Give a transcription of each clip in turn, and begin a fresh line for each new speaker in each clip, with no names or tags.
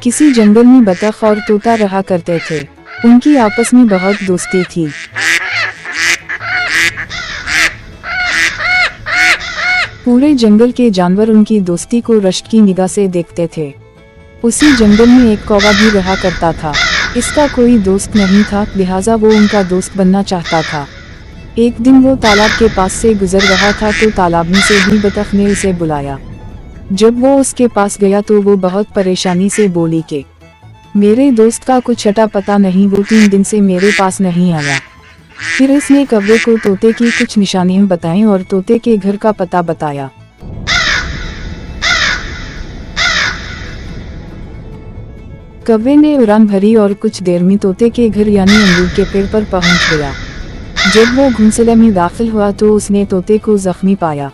किसी जंगल में बतख और तोता रहा करते थे। उनकी आपस में बहुत दोस्ती थी। पूरे जंगल के जानवर उनकी दोस्ती को रश्क की निगाह से देखते थे। उसी जंगल में एक कौवा भी रहा करता था। इसका कोई दोस्त नहीं था, लिहाजा वो उनका दोस्त बनना चाहता था। एक दिन वो तालाब के पास से गुजर रहा था तो तालाबनी से भी बतख ने उसे बुलाया। जब वो उसके पास गया तो वो बहुत परेशानी से बोली कि मेरे दोस्त का कुछ अता पता नहीं, वो 3 दिन से मेरे पास नहीं आया। फिर इसने कौवे को तोते की कुछ निशानियां बताईं और तोते के घर का पता बताया। कौवे ने उड़ान भरी और कुछ देर में तोते के घर यानी अमरूद के पेड़ पर पहुंच गया। जब वो घोंसले में दाखिल हुआ तो उसने तोते को जख्मी पाया।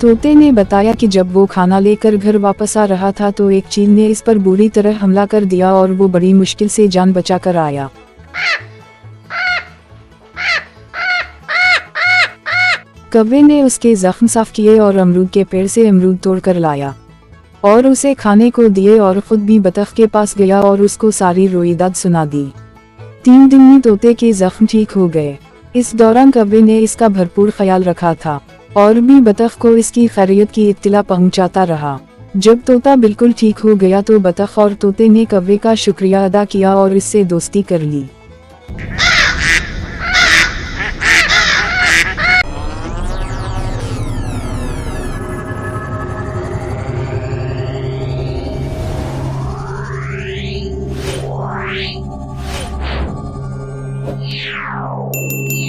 तोते ने बताया कि जब वो खाना लेकर घर वापस आ रहा था तो एक चील ने इस पर बुरी तरह हमला कर दिया और वो बड़ी मुश्किल से जान बचाकर आया। कौवे ने उसके जख्म साफ किए और अमरूद के पेड़ से अमरूद तोड़कर लाया और उसे खाने को दिए और खुद भी बतख के पास गया और उसको सारी रोईदाद सुना दी। 3 दिन में तोते के जख्म ठीक हो गए। इस दौरान कौवे ने इसका भरपूर ख्याल रखा था और भी बतख को इसकी खैरियत की इत्तला पहुंचाता रहा। जब तोता बिल्कुल ठीक हो गया तो बतख और तोते ने कौवे का शुक्रिया अदा किया और इससे दोस्ती कर ली।
Yeah.